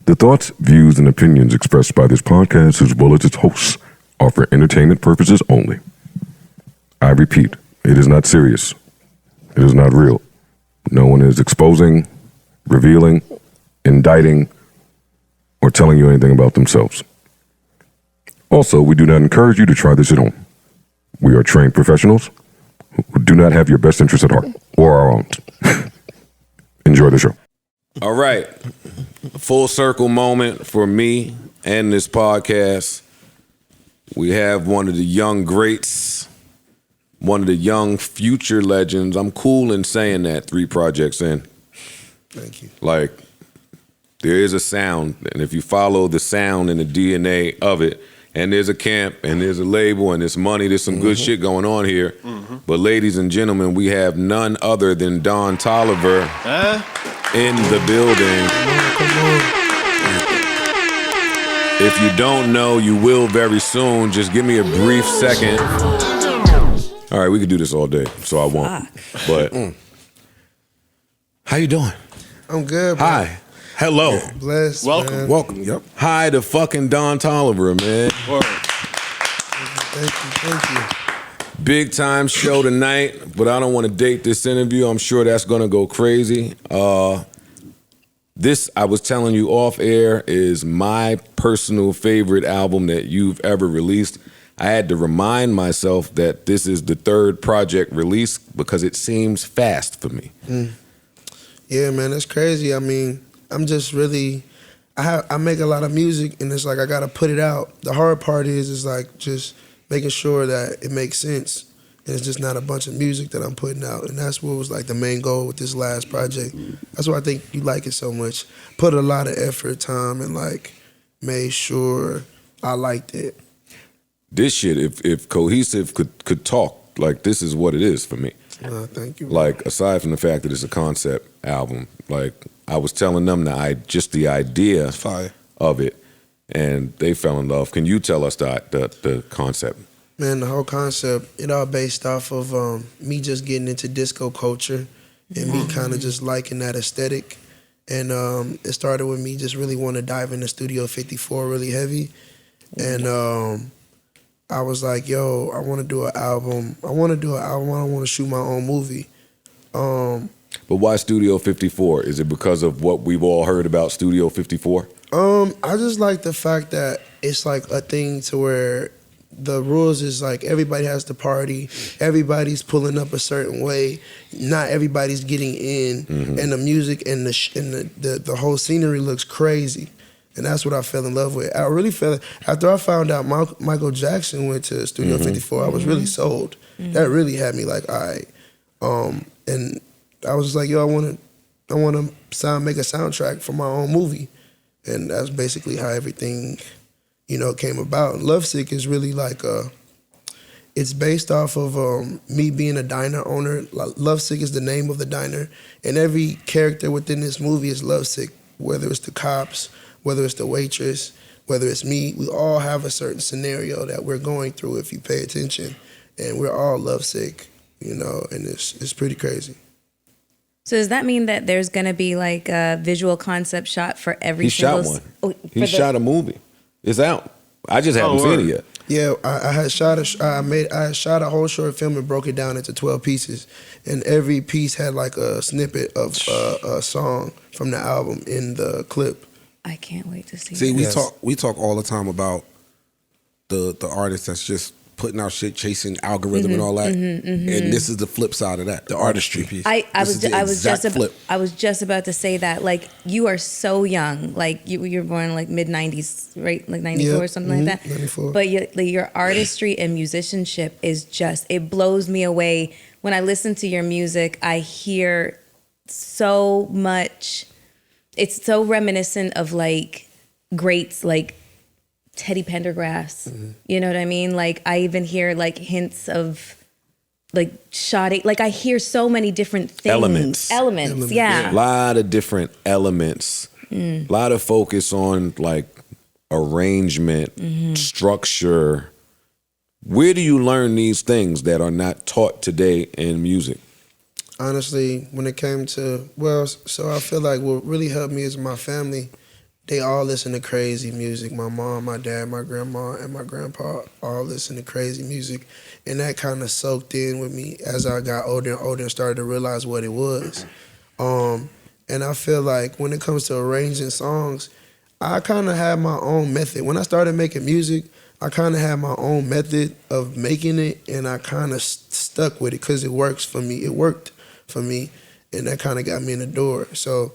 The thoughts, views, and opinions expressed by this podcast, as well as its hosts, are for entertainment purposes only. I repeat, it is not serious. It is not real. No one is exposing, revealing, indicting, or telling you anything about themselves. Also, we do not encourage you to try this at home. We are trained professionals who do not have your best interests at heart, or our own. Enjoy the show. All right. Full circle moment for me and this podcast. We have one of the young greats, one of the young future legends. I'm cool in saying that 3 projects in. Thank you. Like, there is a sound, and if you follow the sound and the DNA of it, and there's a camp, and there's a label, and there's money, there's some good shit going on here. But ladies and gentlemen, we have none other than Don Toliver in the building. If you don't know, you will very soon. Just give me a brief second. All right, we could do this all day, so I won't. But how you doing? I'm good, bro. Hi. Hello. Yeah, blessed, Welcome. man. Welcome. Yep. Hi to fucking Don Toliver, man. Thank you. Big time show tonight, but I don't want to date this interview. I'm sure that's going to go crazy. This, I was telling you off air, is my personal favorite album that you've ever released. I had to remind myself that this is the 3rd project release because it seems fast for me. Yeah, man, that's crazy. I mean, I'm just really, I make a lot of music, and it's like I gotta put it out. The hard part is like just making sure that it makes sense, and it's just not a bunch of music that I'm putting out. And that's what was like the main goal with this last project. That's why I think you like it so much. Put a lot of effort, time, and like made sure I liked it. This shit, if Cohesive could talk, like this is what it is for me. Thank you. Like, aside from the fact that it's a concept album, like I was telling them that just the idea of it, and they fell in love. Can you tell us the concept? Man, the whole concept, it all based off of me just getting into disco culture and me kind of just liking that aesthetic. And it started with me just really want to dive into Studio 54 really heavy. And I was like, yo, I want to do an album. I want to shoot my own movie. But why Studio 54? Is it because of what we've all heard about Studio 54? I just like the fact that it's like a thing to where the rules is like everybody has to party, everybody's pulling up a certain way, not everybody's getting in, and the music and the whole scenery looks crazy. And that's what I fell in love with. I really fell, after I found out Michael Jackson went to Studio 54, I was really sold. That really had me like, all right. And I was just like, yo, I want to make a soundtrack for my own movie. And that's basically how everything, came about. And Lovesick is really like it's based off of me being a diner owner. Lovesick is the name of the diner. And every character within this movie is lovesick, whether it's the cops, whether it's the waitress, whether it's me. We all have a certain scenario that we're going through if you pay attention. And we're all lovesick, and it's pretty crazy. So does that mean that there's going to be like a visual concept shot for every He single... shot one. He shot a movie. It's out. I just haven't seen it yet. Yeah, I had shot a whole short film and broke it down into 12 pieces, and every piece had like a snippet of a song from the album in the clip. I can't wait to see. See, we talk all the time about the artist that's just putting out shit, chasing algorithm and all that. And this is the flip side of that, the artistry piece. I was just about to say that. Like, you are so young. Like, you were born like mid 90s, right? Like 94 or something like that. 94. But your artistry and musicianship is just, it blows me away. When I listen to your music, I hear so much. It's so reminiscent of like greats like Teddy Pendergrass. You know what I mean? Like, I even hear like hints of like shoddy. Like, I hear so many different things. Elements, yeah. A lot of different elements. A lot of focus on like arrangement, structure. Where do you learn these things that are not taught today in music? Honestly, when it came to, so I feel like what really helped me is my family. they all listen to crazy music. My mom, my dad, my grandma, and my grandpa all listen to crazy music. And that kind of soaked in with me as I got older and older and started to realize what it was. And I feel like when it comes to arranging songs, I kind of had my own method. When I started making music, I kind of had my own method of making it, and I kind of stuck with it because it works for me. It worked for me, and that kind of got me in the door. So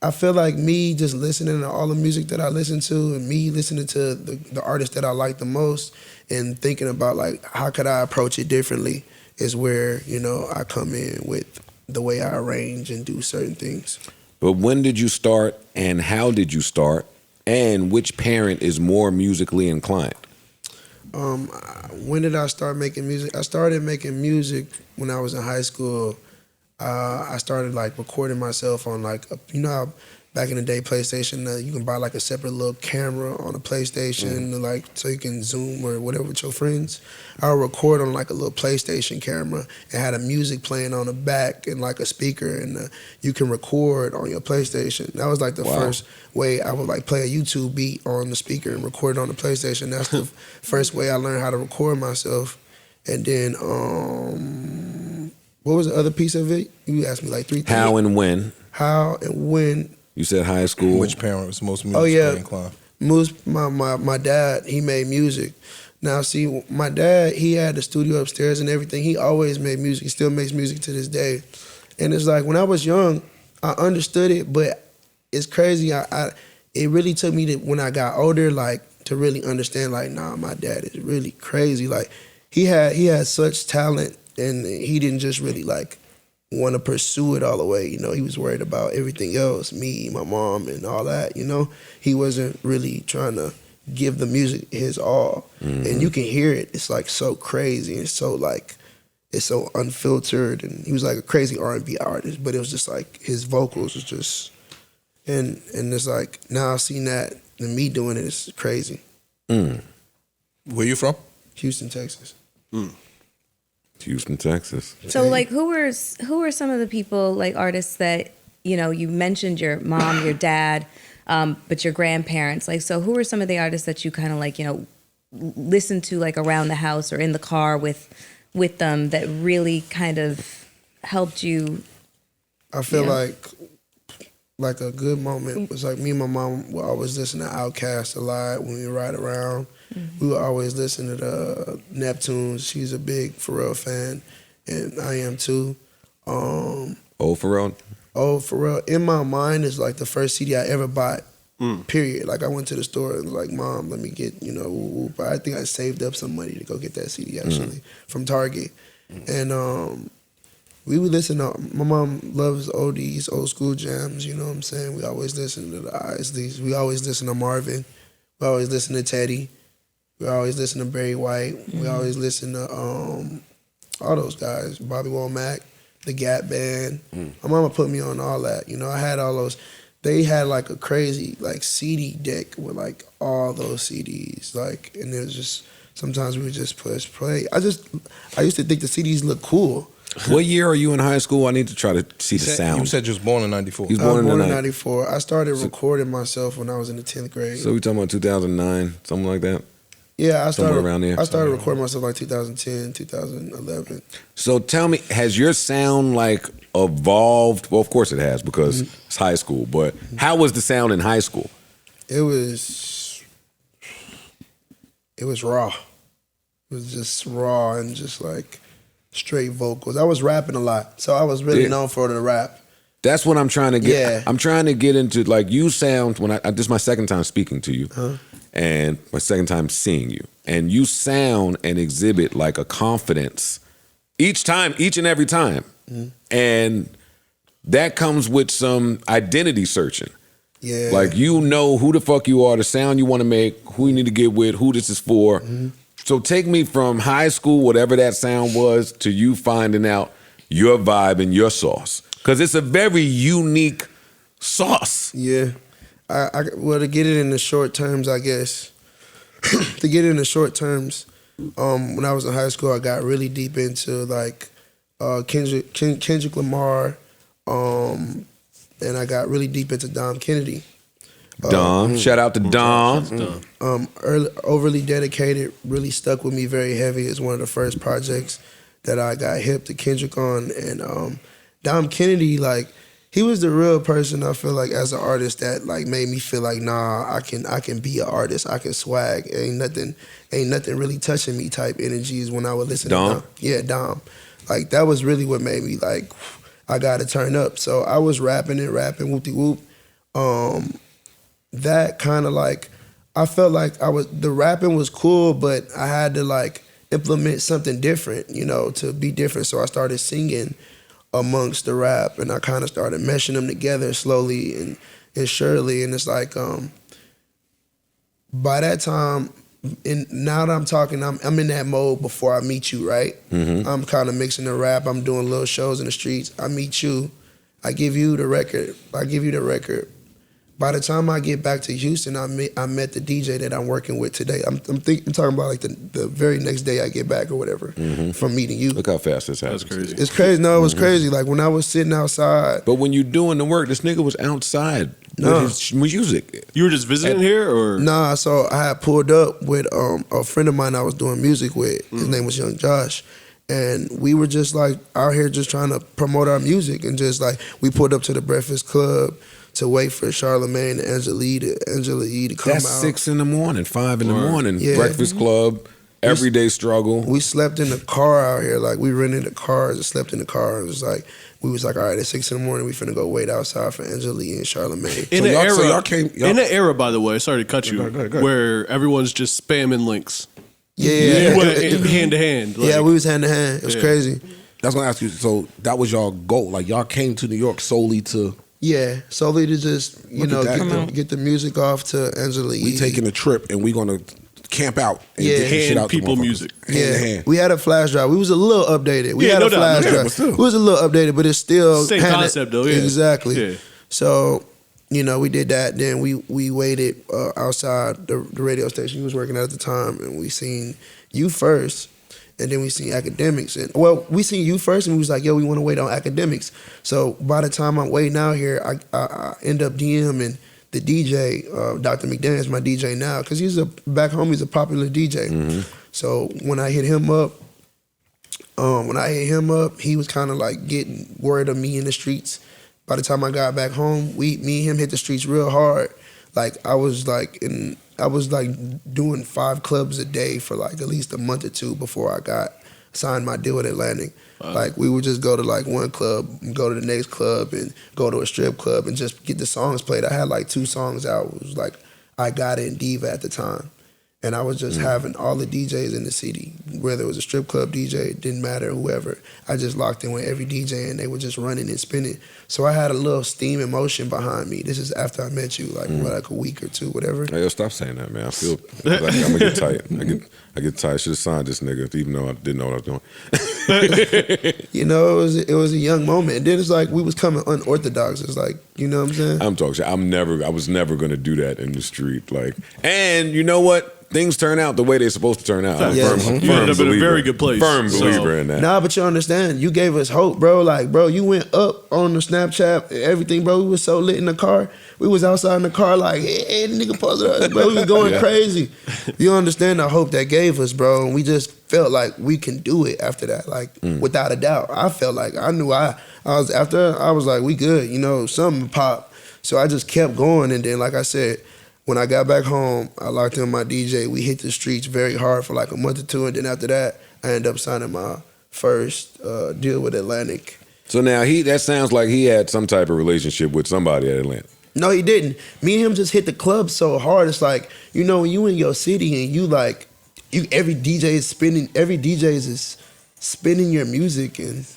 I feel like me just listening to all the music that I listen to and me listening to the artists that I like the most and thinking about, like, how could I approach it differently is where, you know, I come in with the way I arrange and do certain things. But when did you start and how did you start? And which parent is more musically inclined? When did I start making music? I started making music when I was in high school. I started like recording myself on like, you know how back in the day PlayStation, you can buy like a separate little camera on a PlayStation, like so you can Zoom or whatever with your friends. I would record on like a little PlayStation camera and had a music playing on the back and like a speaker, and you can record on your PlayStation. That was like the first way I would like play a YouTube beat on the speaker and record it on the PlayStation. That's the first way I learned how to record myself. And then, what was the other piece of it? You asked me like 3 things. How and when? How and when. You said high school. Which parent was most musically inclined? My dad, he made music. Now, see, my dad, he had the studio upstairs and everything. He always made music. He still makes music to this day. And it's like, when I was young, I understood it, but it's crazy. It really took me to, when I got older, like, to really understand, like, nah, my dad is really crazy. Like, he had such talent, and he didn't just really, like, want to pursue it all the way. You know, he was worried about everything else, me, my mom, and all that, you know. He wasn't really trying to give the music his all. And you can hear it. It's, like, so crazy. It's so, like, it's so unfiltered. And he was, like, a crazy R&B artist, but it was just, like, his vocals was just, and it's, like, now I've seen that, and me doing it is crazy. Where you from? Houston, Texas. Houston, Texas. So, like, who are some of the people, like, artists that, you know, you mentioned your mom, your dad, but your grandparents. Like, so who are some of the artists that you kind of, like, you know, listen to, like, around the house or in the car with them that really kind of helped you? I feel like a good moment was like me and my mom would always listen to Outkast a lot when we ride around. We would always listen to the Neptunes. She's a big Pharrell fan, and I am too. Old Pharrell? Old Pharrell, in my mind, is like the first CD I ever bought, period. Like, I went to the store and was like, Mom, let me get, you know, but I think I saved up some money to go get that CD, actually, from Target. And we would listen to, my mom loves oldies, old school jams, you know what I'm saying? We always listen to the Isleys. We always listen to Marvin. We always listen to Teddy. We always listen to Barry White. We always listen to all those guys, Bobby Womack, the Gap Band. My mama put me on all that. You know, I had all those. They had like a crazy like CD deck with like all those CDs. Like, and it was just, sometimes we would just push play. I used to think the CDs looked cool. What year are you in high school? I need to try to see the sound. You said you was born in 94. He was I was born born in in 94. I started recording myself when I was in the 10th grade. So we talking about 2009, something like that? Yeah, I Somewhere started around there. I started recording myself like 2010, 2011. So tell me, has your sound like evolved? Well, of course it has because it's high school, but how was the sound in high school? It was raw. It was just raw and just like straight vocals. I was rapping a lot, so I was really known for the rap. That's what I'm trying to get. Yeah. I'm trying to get into, like, you sound, this is my second time speaking to you and my second time seeing you. And you sound and exhibit like a confidence each and every time. And that comes with some identity searching. Yeah. Like, you know who the fuck you are, the sound you want to make, who you need to get with, who this is for. So take me from high school, whatever that sound was, to you finding out your vibe and your sauce. Because it's a very unique sauce. Yeah. Well, to get it in the short terms, I guess. When I was in high school, I got really deep into like Kendrick Lamar, and I got really deep into Dom Kennedy. Dom. Shout out to Dom. Overly Dedicated really stuck with me very heavy. It's one of the first projects that I got hip to Kendrick on. And Dom Kennedy, like, he was the real person I feel like as an artist that like made me feel like, nah, I can be an artist. I can swag. Ain't nothing really touching me type energies when I would listen to Dom. Yeah, Dom. Like, that was really what made me like, I gotta turn up. So I was rapping, whoop-de-whoop. That kind of like, I felt like the rapping was cool, but I had to like implement something different, you know, to be different. So I started singing amongst the rap, and I kind of started meshing them together slowly and surely. And it's like, by that time, now that I'm talking, I'm in that mode before I meet you, right? Mm-hmm. I'm kind of mixing the rap. I'm doing little shows in the streets. I meet you. I give you the record. By the time I get back to Houston, I met the DJ that I'm working with today. I'm talking about like the very next day I get back or whatever from meeting you. Look how fast this happens. That's crazy. It's crazy. No, it was crazy. Like when I was sitting outside. But when you doing the work, this nigga was outside with his music. You were just visiting here, or? Nah, so I had pulled up with a friend of mine I was doing music with. His name was Young Josh. And we were just like out here just trying to promote our music, and just like we pulled up to the Breakfast Club to wait for Charlamagne and Angela E to come That's out. 6 in the morning, 5 in the morning. Yeah. Breakfast Club, everyday struggle. We slept in the car out here. Like, we rented the cars and slept in the car. It was like, we was like, all right, at 6 in the morning, we finna go wait outside for Angela E and Charlamagne. In the era, by the way, sorry to cut you, go ahead. Where everyone's just spamming links. Yeah. Hand to hand. Like. Yeah, we was hand to hand. It was crazy. I was gonna ask you, so that was y'all goal? Like, y'all came to New York solely to... Yeah, solely to just, get the music off to Angela E. We taking a trip and we gonna camp out and Yeah. get the shit Hand out to people motherfuckers. music. Hand to hand. We had a flash drive. We was a little updated. We Yeah, had no a doubt, flash no doubt, drive. but still. We was a little updated, but it's still Same concept though, yeah. Exactly. Yeah. So, we did that. Then we waited outside the radio station he was working at the time, and we seen you first. And then we seen Academics. And we seen you first, and we was like, yo, we want to wait on Academics. So by the time I'm waiting out here, I end up DMing the DJ, Dr. McDaniels, my DJ now, because back home, he's a popular DJ. Mm-hmm. So when I hit him up, he was kind of like getting word of me in the streets. By the time I got back home, me and him hit the streets real hard. Like, I was doing 5 clubs a day for like at least a month or 2 before I signed my deal with Atlantic. Wow. Like, we would just go to like one club, go to the next club, and go to a strip club and just get the songs played. I had like 2 songs out. It was like I Got It and Diva at the time. And I was just having all the DJs in the city, whether it was a strip club DJ, it didn't matter, whoever. I just locked in with every DJ, and they were just running and spinning. So I had a little steam and motion behind me. This is after I met you, like a week or 2, whatever. Hey, yo, stop saying that, man. I feel like I'm gonna get tight. I get tight. I should have signed this nigga, even though I didn't know what I was doing. It was a young moment. And then it's like we was coming unorthodox. It's like, you know what I'm saying? I'm talking shit. I was never gonna do that in the street. Like, and you know what? Things turn out the way they're supposed to turn out. I'm Yeah. firm You ended up in a very good place. Firm believer in that. Nah, but you understand. You gave us hope, bro. Like, bro, you went up on the Snapchat, everything, bro. We was so lit in the car. We was outside in the car like, hey, the nigga posted us, bro. We was going crazy. You understand the hope that gave us, bro. And we just felt like we can do it after that, like, without a doubt. I felt like I knew I was like, we good, something popped. So I just kept going. And then, like I said, when I got back home, I locked in my DJ. We hit the streets very hard for like a month or 2, and then after that, I ended up signing my first deal with Atlantic. So now that sounds like he had some type of relationship with somebody at Atlanta. No, he didn't. Me and him just hit the club so hard. It's like, when you in your city and every DJ is spinning your music and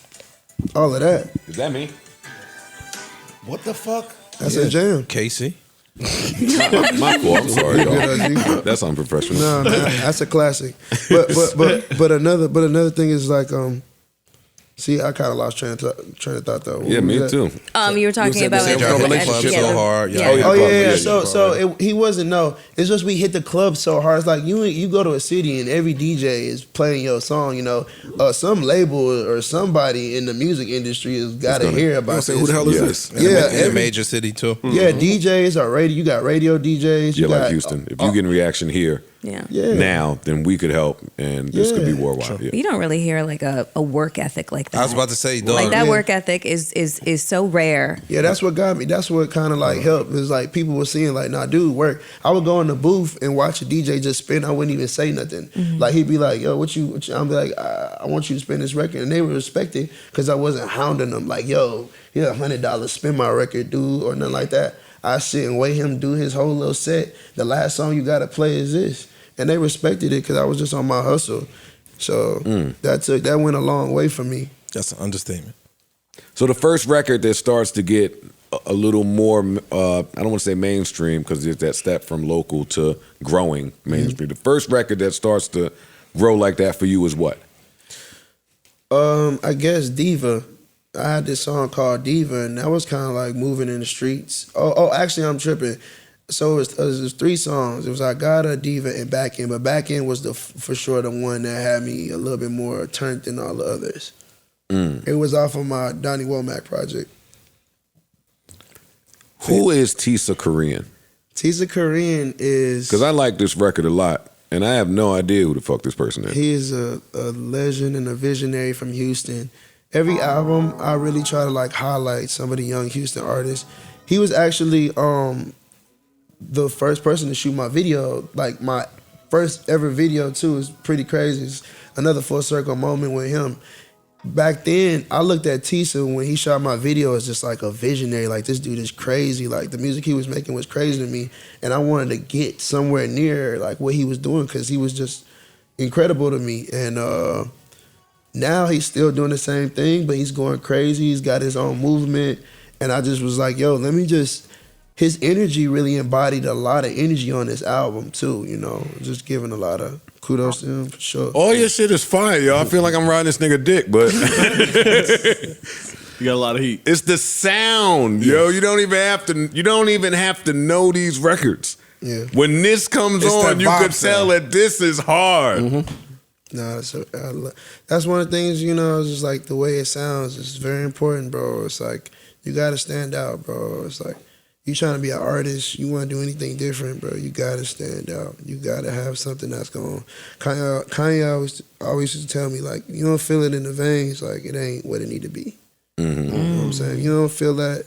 all of that. Is that me? What the fuck? That's a jam. Casey. My fault. I'm sorry, y'all. That's unprofessional. No, that's a classic. But another thing is like, See, I kind of lost train of thought though. Yeah, me too. You were talking about saying Our Yeah, relationship yeah. so hard. Yeah. Oh yeah. Yeah. So he wasn't. No, it's just we hit the club so hard. It's like you go to a city and every DJ is playing your song. You know, some label or somebody in the music industry has got to hear about this. Who the hell is this? Yeah, In a major city too. Yeah, DJs are radio. You got radio DJs. Yeah, You got, like Houston. If you getting reaction here Yeah. now, then we could help, and this could be worldwide. Yeah. You don't really hear like a work ethic like that. I was about to say, dog. like that Yeah. work ethic is so rare. Yeah, that's what got me. That's what kind of like helped. It's like people were seeing like, nah, dude, work. I would go in the booth and watch a DJ just spin. I wouldn't even say nothing. Like he'd be like, yo, what you I'm be like, I want you to spin this record. And they would respect it because I wasn't hounding them like, yo, yeah, $100, spin my record, dude, or nothing like that. I sit and wait him do his whole little set. The last song you got to play is this. And they respected it because I was just on my hustle. So that went a long way for me. That's an understatement. So the first record that starts to get a little more, I don't want to say mainstream because there's that step from local to growing mainstream. The first record that starts to grow like that for you is what? I guess Diva. I had this song called Diva, and that was kind of like moving in the streets. Actually, I'm tripping. So it was 3 songs. It was I Gotta, Diva, and Back End. But Back End was for sure the one that had me a little bit more turned than all the others. It was off of my Donnie Womack project. Who is Tisa Korean? Tisa Korean is... Because I like this record a lot, and I have no idea who the fuck this person is. He is a legend and a visionary from Houston. Every album, I really try to like highlight some of the young Houston artists. He was actually the first person to shoot my video. Like my first ever video too is pretty crazy. It's another full circle moment with him. Back then, I looked at Tisa when he shot my video as just like a visionary. Like this dude is crazy. Like the music he was making was crazy to me, and I wanted to get somewhere near like what he was doing because he was just incredible to me. And now he's still doing the same thing, but he's going crazy. He's got his own movement. And I just was like, yo, let me just... His energy really embodied a lot of energy on this album, too, you know. Just giving a lot of kudos to him, for sure. All your shit is fire, yo. I feel like I'm riding this nigga dick, but... You got a lot of heat. It's the sound, yo. You don't even have to know these records. Yeah. When this comes It's on, that you vibe could tell sound. that this is hard. Nah, that's one of the things, you know, it's just like the way it sounds. It's very important, bro. It's like, you got to stand out, bro. It's like, you trying to be an artist, you want to do anything different, bro, you got to stand out. You got to have something that's going... Kanye always used to tell me, like, you don't feel it in the veins, like, it ain't what it need to be. You know what I'm saying? You don't feel that,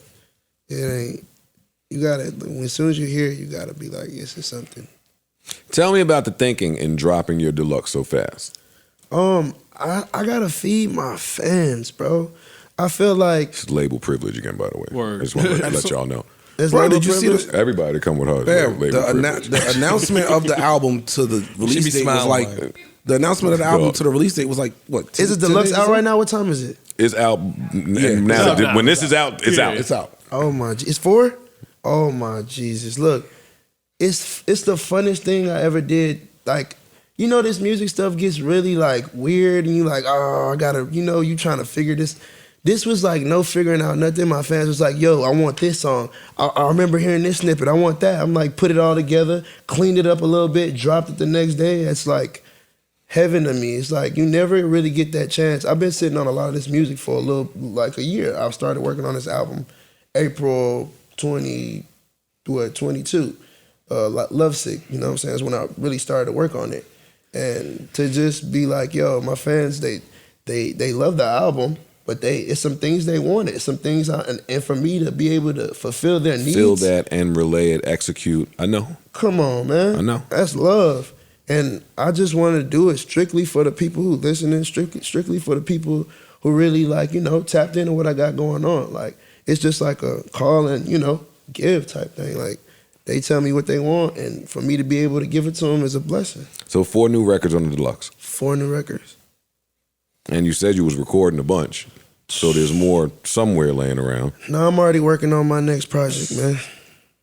it ain't... You got to... As soon as you hear it, you got to be like, this is something. Tell me about the thinking in dropping your deluxe so fast. I gotta feed my fans, bro. I feel like It's label privilege again, by the way. Word. I just want to let y'all know. it's Bro, label did you see privilege. Everybody come with her. Bam, label the privilege. announcement of the album to the release be date was smiling like... like- The announcement of the album Dog. to the release date was like, what? Is it 10 deluxe days or out right something? now? What time is it? It's out now. It's out. When this is out, it's Yeah. out. It's out. Oh my, it's 4? Oh my Jesus! Look, it's the funnest thing I ever did. Like, you know, this music stuff gets really like weird, and you like, oh, I gotta, you know, you trying to figure this. This was like no figuring out nothing. My fans was like, yo, I want this song. I remember hearing this snippet. I want that. I'm like, put it all together, cleaned it up a little bit, dropped it the next day. It's like heaven to me. It's like you never really get that chance. I've been sitting on a lot of this music for like a year. I started working on this album April 22. Lovesick, you know what I'm saying? That's when I really started to work on it. And to just be like, yo, my fans, they love the album, but it's some things they wanted, some things, and for me to be able to fulfill their needs. Feel that and relay it, execute. I know. Come on, man. I know. That's love. And I just want to do it strictly for the people who listening, strictly for the people who really like, you know, tapped into what I got going on. Like, it's just like a call and, you know, give type thing. Like, they tell me what they want, and for me to be able to give it to them is a blessing. So 4 new records on the deluxe. 4 new records. And you said you was recording a bunch. So there's more somewhere laying around. No, I'm already working on my next project, man.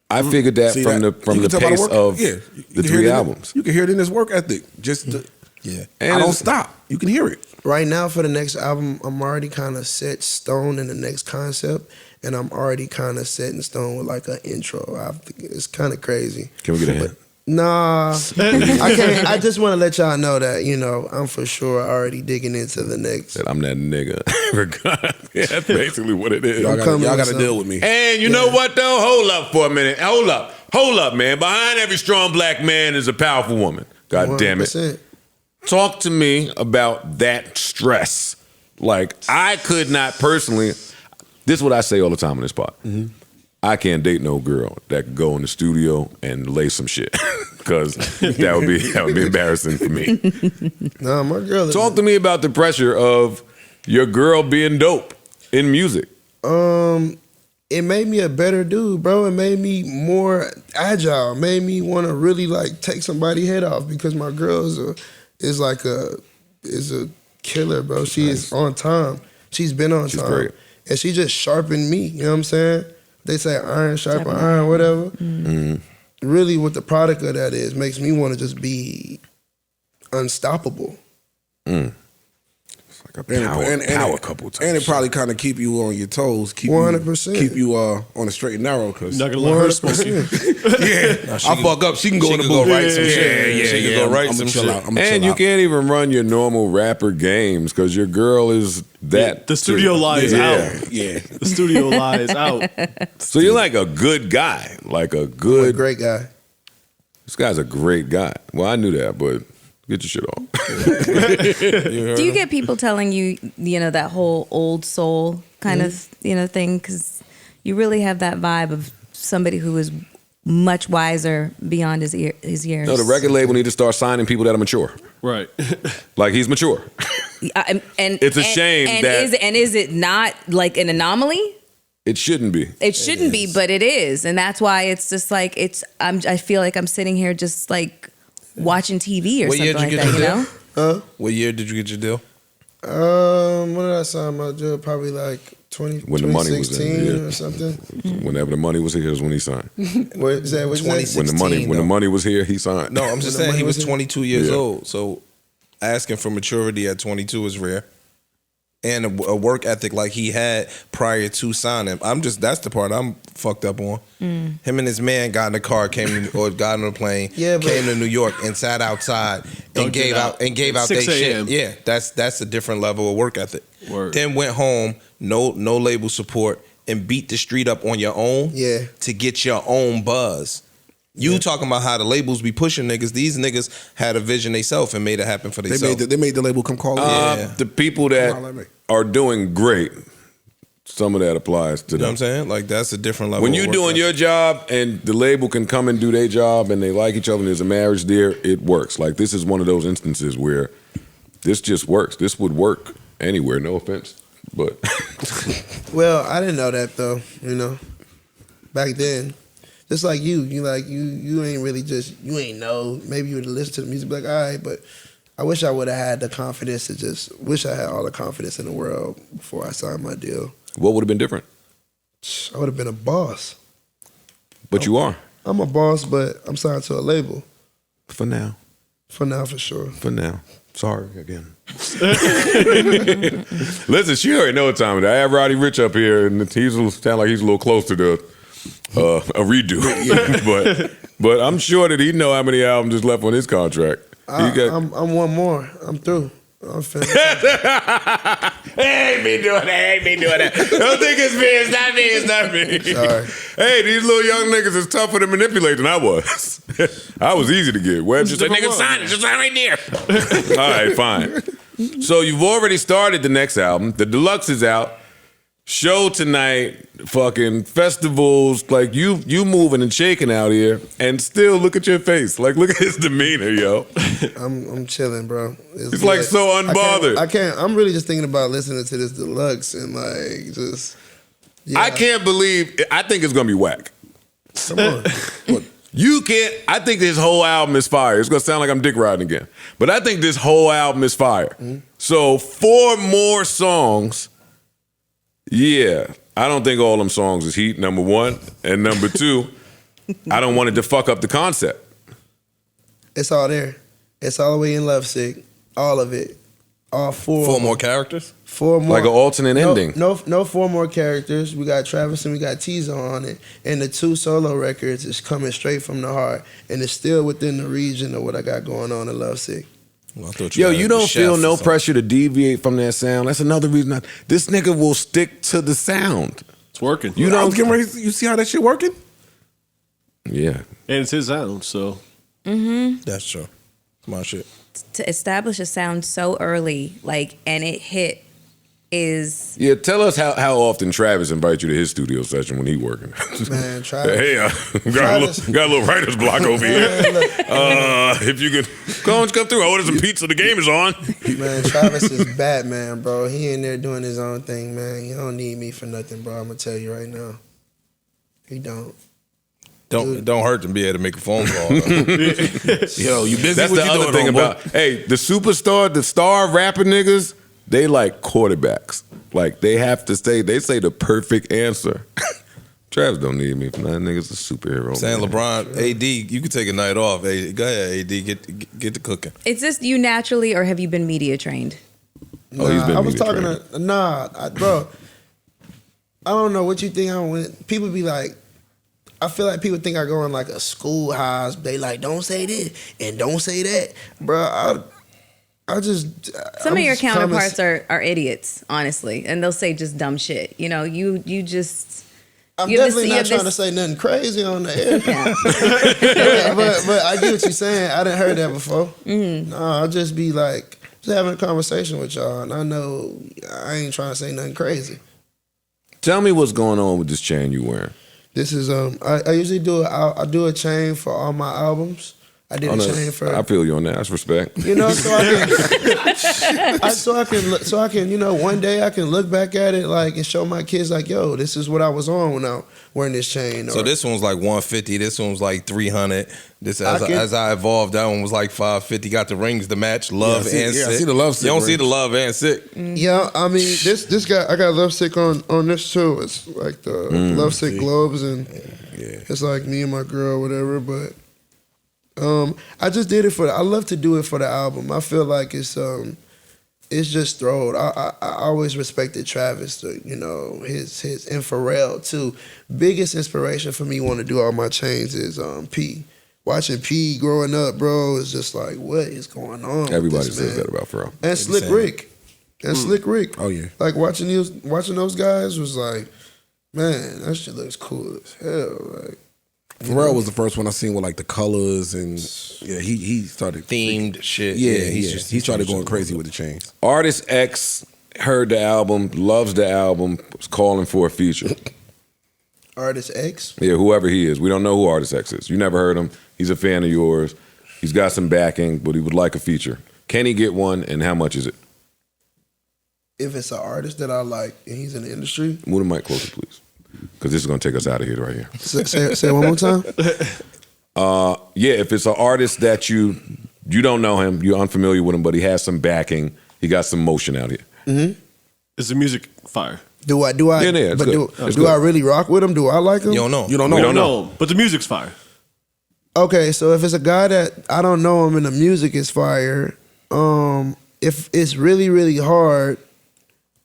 I figured that See from that? the You can tell by pace work- of you the can hear 3 it in albums. You can hear it in his work ethic. Just Yeah. And I don't it's- stop. You can hear it. Right now, for the next album, I'm already kind of set stone in the next concept, and I'm already kind of set in stone with like an intro. It's kind of crazy. Can we get a hint? Nah, I can't. I just want to let y'all know that I'm for sure already digging into the next. That I'm that nigga. Yeah, that's basically what it is. Y'all coming got with to deal with me. And you know what though? Hold up for a minute. Hold up, man. Behind every strong black man is a powerful woman. God damn it. 100%. Talk to me about that stress. Like, I could not personally, this is what I say all the time on this pod. I can't date no girl that could go in the studio and lay some shit. Because that would be embarrassing for me. Nah, my girl. Talk to me about the pressure of your girl being dope in music. It made me a better dude, bro. It made me more agile. It made me want to really like take somebody's head off because my girl is a killer, bro. She is on time. She's been on time. Great. And she just sharpened me. You know what I'm saying? They say iron sharpen iron, whatever. Really, what the product of that is makes me want to just be unstoppable. It's like a power couple times. And it probably kind of keep you on your toes. 100%. Keep you on the straight and narrow. Cause Not gonna let her smoke you. yeah, I fuck up. She can go She in the can go booth. write some shit. She can go write I'm some chill shit. out. I'm And you can't even run your normal rapper games because your girl is that. The studio lies out. Yeah. The studio lies out. So you're like a good guy. Like a A good. great guy. This guy's a great guy. Well, I knew that, but get your shit off. Do you get people telling you, that whole old soul kind of, thing? Because you really have that vibe of somebody who is much wiser beyond his years. No, the record label need to start signing people that are mature. Right. Like he's mature. And It's a shame that- is it not like an anomaly? It shouldn't be. It shouldn't be, but it is, and that's why it's just like I feel like I'm sitting here just like watching TV or What year something did like you that. get You your know? What year did you get your deal? When did I sign my deal? Probably like When the money was 2016 in, yeah. or something. Whenever the money was here is when he signed. What is that? What's that? 2016. When the money was here, he signed. No, I'm just When the saying he money was was in- 22 years Yeah. old. So asking for maturity at 22 is rare. And a work ethic like he had prior to signing. That's the part I'm fucked up on. Him and his man got in the car, got on a plane, Yeah, but- came to New York and sat outside and Dunked it gave out their 6 a.m. shit. Yeah, that's a different level of work ethic. Word. Then went home, no label support, and beat the street up on your own Yeah. to get your own buzz. You talking about how the labels be pushing niggas. These niggas had a vision themselves and made it happen for They themselves. made the label come call. The people that Holla at me. are doing great, some of that applies to You know what them. I'm saying? Like, that's a different level. When of you're work doing ethic. your job and the label can come and do their job and they like each other and there's a marriage there, it works. Like, this is one of those instances where this just works. This would work anywhere, no offense. But Well, I didn't know that though. Back then, just like you ain't really you ain't know. Maybe you would listen to the music, be like, all right, but I wish I would have had the confidence to wish I had all the confidence in the world before I signed my deal. what would have been different? I would have been a boss. But you are. I'm a boss, but I'm signed to a label For now. for now, for sure. For now. Sorry again. Listen, she already know what time it is. I have Roddy Rich up here, and he's sound like he's a little close to the a redo. but I'm sure that he know how many albums is left on his contract. I'm one more. I'm through. I'm finished. Ain't me doing that. Don't think it's me. It's not me. Sorry. Hey, these little young niggas is tougher to manipulate than I was. I was easy to get. Web just said, nigga, sign it. Just sign right there. All right, fine. So you've already started the next album. The deluxe is out. Show tonight, fucking festivals, like you moving and shaking out here, and still look at your face. Like, look at his demeanor, yo. I'm chilling, bro. He's like so unbothered. I can't. I'm really just thinking about listening to this deluxe and like just. Yeah. I can't believe. I think it's gonna be whack. Come on. Look, you can't. I think this whole album is fire. It's gonna sound like I'm dick riding again, but I think this whole album is fire. So 4 more songs. Yeah, I don't think all them songs is heat. Number 1, and number 2, I don't want it to fuck up the concept. It's all there. It's all the way in Lovesick. All of it. All four. 4 more characters? 4 more. Like an alternate ending. No 4 more characters. We got Travis and we got Tizo on it. And the 2 solo records is coming straight from the heart. And it's still within the region of what I got going on in Lovesick. Well, I thought Yo, had you the don't chef feel or no something. pressure to deviate from that sound. That's another reason. This nigga will stick to the sound. It's working. You I know, was getting ready. You see how that shit working? yeah. And it's his sound, so. That's true. My shit. To establish a sound so early, like, and it hit is Yeah, tell us how often Travis invites you to his studio session when he working. Man, Travis. Hey, got a little writer's block over here. If you could come through, order some pizza. The game is on. Man, Travis is Batman, bro. He in there doing his own thing, man. You don't need me for nothing, bro. I'm gonna tell you right now. He don't. Don't hurt to be able to make a phone call. Though. Yo, you busy? That's What the you other doing, thing homeboy? about. Hey, the star rapper niggas, they like quarterbacks. Like they have to say the perfect answer. Travis don't need me for nothing. Niggas a superhero. Saying man. LeBron, AD, you could take a night off. Hey, go ahead, AD, get to cooking. it's just you naturally, or have you been media trained? Oh, he's been I was media talking trained. bro. I don't know what you think I went. People be like, I feel like people think I go in like a schoolhouse. They like, don't say this and don't say that, bro. I just Some of your counterparts are idiots, honestly, and they'll say just dumb shit. You know, you just. I'm you have definitely this- not you trying have to say nothing crazy on the air. Yeah. but I get what you're saying. I didn't heard that before. No, I'll just be like, just having a conversation with y'all, and I know I ain't trying to say nothing crazy. Tell me what's going on with this chain you wearing. This is I usually do I do a chain for all my albums. I did a chain for I feel you on that. That's respect. you know, so I can you know, one day I can look back at it like and show my kids like, yo, this is what I was on when I wearing this chain. So Or- this one's like 150. This one's like 300. This as I evolved, that one was like 550. Got the rings to match. Love Yeah, I and see- yeah, I sick. see the Love Sick You don't see rings. the love and sick. Yeah, I mean this guy I got Love Sick on this too. It's like the Love Sick globes and it's like me and my girl, whatever. But I just did it I love to do it for the album. I feel like it's just throwed. I always respected Travis, you know, his and Pharrell too. Biggest inspiration for me want to do all my chains is P. Watching P growing up, bro, is just like, what is going on? with Everybody this, says man? that about Pharrell. And Slick Rick. And Slick Rick. Oh, yeah. Like watching those guys was like, man, that shit looks cool as hell. Like Pharrell was the first one I seen with like the colors and yeah, he started Themed shit. Yeah, He's he started going crazy with the chains. Artist X heard the album, loves the album, was calling for a feature. Artist X. Yeah, whoever he is. We don't know who Artist X is. You never heard him. He's a fan of yours. He's got some backing, but he would like a feature. Can he get one, and how much is it? If it's an artist that I like and he's in the industry, Move the mic closer, please. Because this is going to take us out of here right here. say it one more time. Yeah, if it's an artist that you don't know him, you're unfamiliar with him, but he has some backing, he got some motion out here. Is the music fire? Do I? Yeah, it's but good. do It's I good. really rock with him? Do I like him? You don't know. You don't know. We don't No, but the music's fire. Okay, so if it's a guy that I don't know him and the music is fire, if it's really, really hard,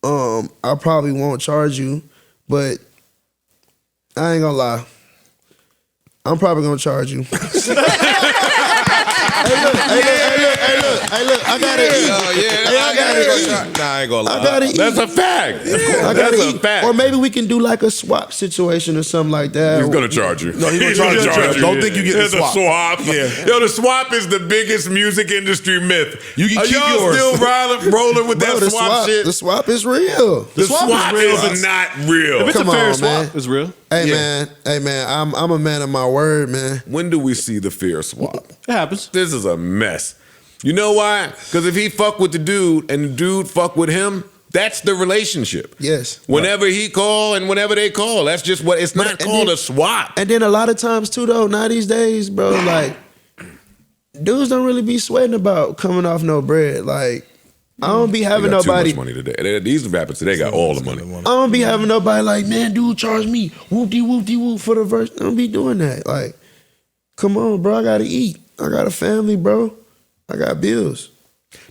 I probably won't charge you, but I ain't gonna lie. I'm probably gonna charge you. Hey, look, I gotta eat. I gotta eat. Nah, I ain't gonna lie. I gotta eat. That's a fact. I gotta That's a eat. fact. Or maybe we can do like a swap situation or something like that. He's gonna charge you. No, he's gonna charge you. Don't think you get the There's a swap. Yeah. Yo, the swap is the biggest music industry myth. You can Are keep y'all yours. still rolling with Bro, that swap shit? The swap is real. The swap swap is real. is not real. If it's Come a fair on, swap, man. it's real. Hey man, I'm a man of my word, man. When do we see the fair swap? It happens. This is a mess. You know why? Because if he fuck with the dude and the dude fuck with him, that's the relationship. Yes. Whenever he call and whenever they call, that's just what it's not and called then- a swap. And then a lot of times too, though, now these days, bro, like dudes don't really be sweating about coming off no bread. Like I don't be They having got nobody. too much money today. These rappers today got all the money. I don't be having nobody like, man, dude, charge me whoop-de-whoop-de-whoop for the verse. I don't be doing that. Like, come on, bro, I gotta eat. I got a family, bro. I got bills.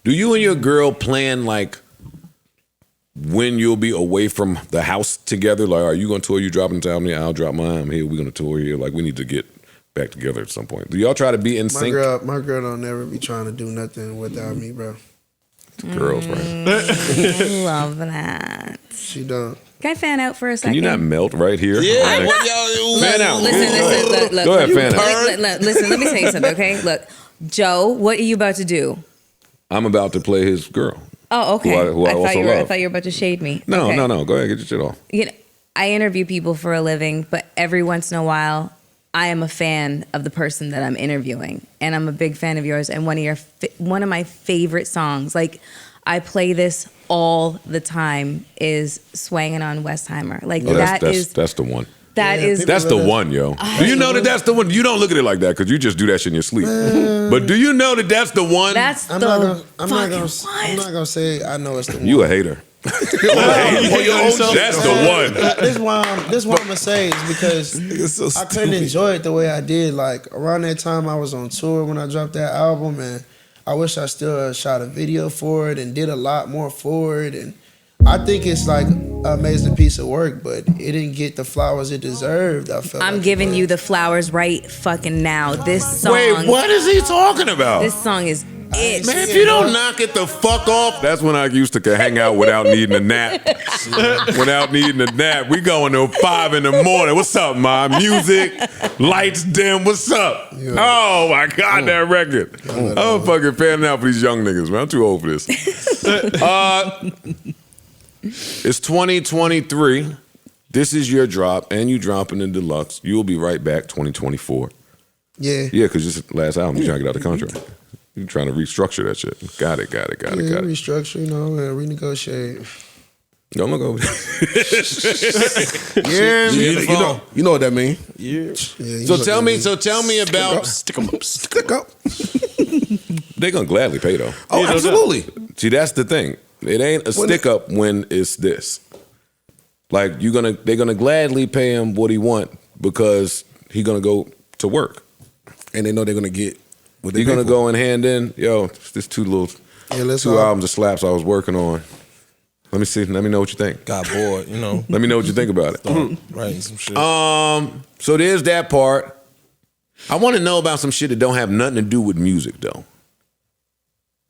Do you and your girl plan like when you'll be away from the house together? Like, are you gonna tour? You dropping down here? I'll drop mine. I'm here. We're gonna tour here. Like, we need to get back together at some point. Do y'all try to be in sync? My girl don't never be trying to do nothing without me, bro. Girls, right? Love that. She don't. Can I fan out for a Can second? you not melt right here? Yeah, Like, what y'all fan out. Listen, look. Go ahead, fan out. Listen, let me tell you something, okay? Look, Joe, what are you about to do? I'm about to play his girl. Oh, okay. Who I also I love. thought you were about to shade me. No, Okay. no. Go ahead, get your shit off. You know, I interview people for a living, but every once in a while, I am a fan of the person that I'm interviewing, and I'm a big fan of yours. And one of my favorite songs, like I play this all the time, is "Swangin' on Westheimer." Like Oh, that's the one. that Yeah, is people That's the one, yo. Do you know that that's the one? You don't look at it like that because you just do that shit in your sleep. But do you know that that's the one? that's I'm the not gonna. I'm fucking not gonna say I know it's the one. You a hater. That's the one. This why I'm gonna say is because I couldn't enjoy it the way I did. Like around that time, I was on tour when I dropped that album, and I wish I still shot a video for it and did a lot more for it. And I think it's like an amazing piece of work, but it didn't get the flowers it deserved. I felt. I'm like giving it you did. the flowers right fucking now. This song. Wait, what is he talking about? This song is it. Man, if you don't knock it the fuck off, that's when I used to hang out without needing a nap. Without needing a nap, we going till 5 in the morning. What's up, ma? Music, lights dim. What's up? Yeah. Oh my God, that record. I'm fucking fanning out for these young niggas, man. I'm too old for this. It's 2023. This is your drop, and you dropping in deluxe. You'll be right back 2024. Yeah. Yeah, because this last album, you're trying to get out the contract. You're trying to restructure that shit. Got it. Restructure, and renegotiate. I'm gonna go. Yeah, you know what that means. Yeah. So tell me about. Stick 'em up. Stick up. They're gonna gladly pay though. Oh, Yeah, no absolutely. See, that's the thing. It ain't a stick up when it's this. Like they're gonna gladly pay him what he want because he gonna go to work. And they know they're gonna get what they You're gonna go and hand in, yo, this two albums of slaps I was working on. Let me see. Let me know what you think. got bored, you know. Let me know what you think about it. Writing some shit. So there's that part. I want to know about some shit that don't have nothing to do with music though.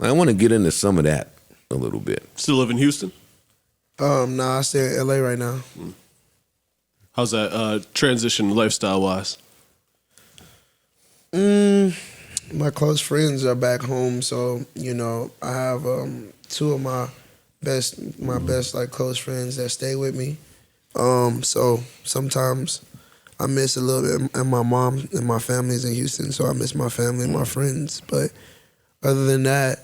I want to get into some of that a little bit. Still live in Houston? Nah, I stay in LA right now. How's that transition lifestyle wise? My close friends are back home, so you know I have two of my best like close friends that stay with me. So sometimes I miss a little bit, and my mom and my family's in Houston, so I miss my family and my friends. But other than that,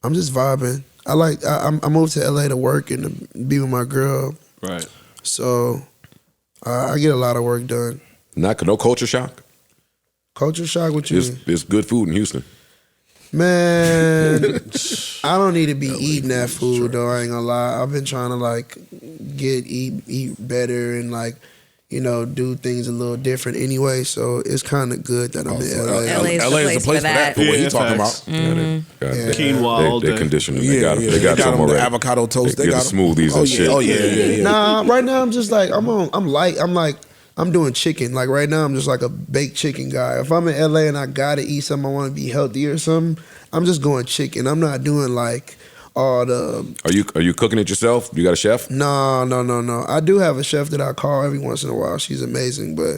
I'm just vibing. I moved to LA to work and to be with my girl, Right. so I get a lot of work done. No culture shock. Culture shock, what you mean? It's good food in Houston. Man, I don't need to be eating that food though. I ain't gonna lie. I've been trying to like eat better and like, you know, do things a little different anyway. So it's kind of good that I'm in LA. LA is the place for that. For what Yeah, you talking facts. about. Quinoa all They day. conditioned them. Yeah, They got some them already. the avocado toast. They They get got the smoothies and shit. Oh yeah. Nah, right now I'm just like I'm doing chicken. Like right now I'm just like a baked chicken guy. If I'm in LA and I gotta eat something, I want to be healthy or something, I'm just going chicken. I'm not doing like all the. Are you cooking it yourself? You got a chef? No. I do have a chef that I call every once in a while. She's amazing, but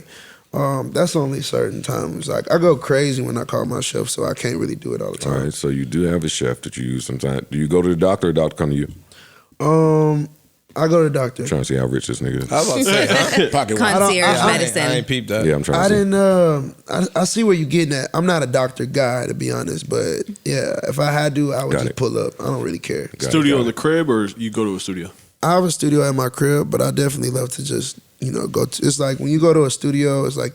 that's only certain times. Like I go crazy when I call my chef, so I can't really do it all the All time. right, so you do have a chef that you use sometimes. Do you go to the doctor or doctor come to you? I go to the doctor. I'm trying to see how rich this nigga is. I was about to say, huh? Pocket watch. Concierge I medicine. I ain't peeped that. Yeah, I'm trying I to see. didn't. I see where you're getting at. I'm not a doctor guy, to be honest, but yeah, if I had to, I would Got just it. pull up. I don't really care. Studio in the crib or you go to a studio? I have a studio at my crib, but I definitely love to just, you know, go to. It's like when you go to a studio, it's like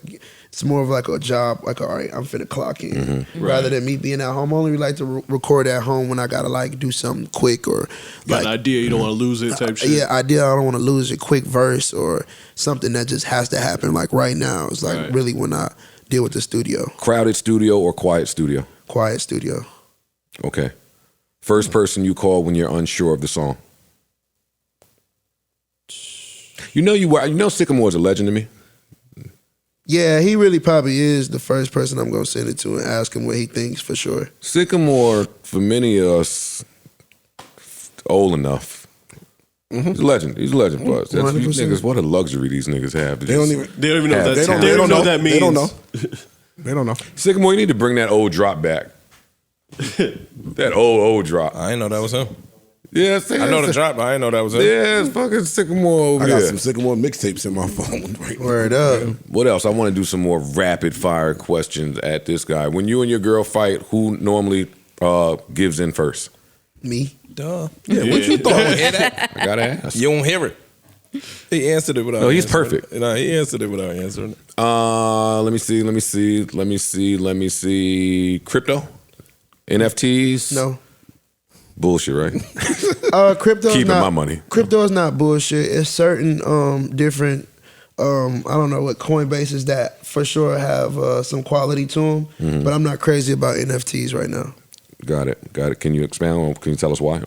it's more of like a job. Like, all right, I'm finna clock in, Mm-hmm. rather than me being at home. I only like to record at home when I gotta like do something quick or Got like an idea, you don't want to lose it type shit? yeah, idea. I don't want to lose a quick verse or something that just has to happen. Like right now, it's like Right. really when I deal with the studio, Crowded studio or quiet studio? quiet studio. Okay. First person you call when you're unsure of the song. You know Sycamore's a legend to me. Yeah, he really probably is the first person I'm gonna send it to and ask him what he thinks for sure. Sycamore, for many of us, old enough. He's a legend. He's a legend for us. That's you 100%. niggas. What a luxury these niggas have. They don't even know that. They don't know know. that means. They don't know. They don't know. Sycamore, you need to bring that old drop back. That old drop. I didn't know that was him. Yeah, I know the drop, but I didn't know that was him. Yeah, it's fucking Sycamore over I got there. some Sycamore mixtapes in my phone right now. Word up. What else? I want to do some more rapid fire questions at this guy. When you and your girl fight, who normally gives in first? Me. Duh. Yeah, what you thought? You don't hear that? I gotta ask. You don't hear it. He answered it without. No, he's answering perfect. it. No, he answered it without answering it. Let me see. Crypto? NFTs? No. Bullshit, right? Crypto. Keeping my money. Crypto is not bullshit. It's certain different. I don't know what Coinbases that for sure have some quality to them, but I'm not crazy about NFTs right now. Got it. Can you expound? Can you tell us why?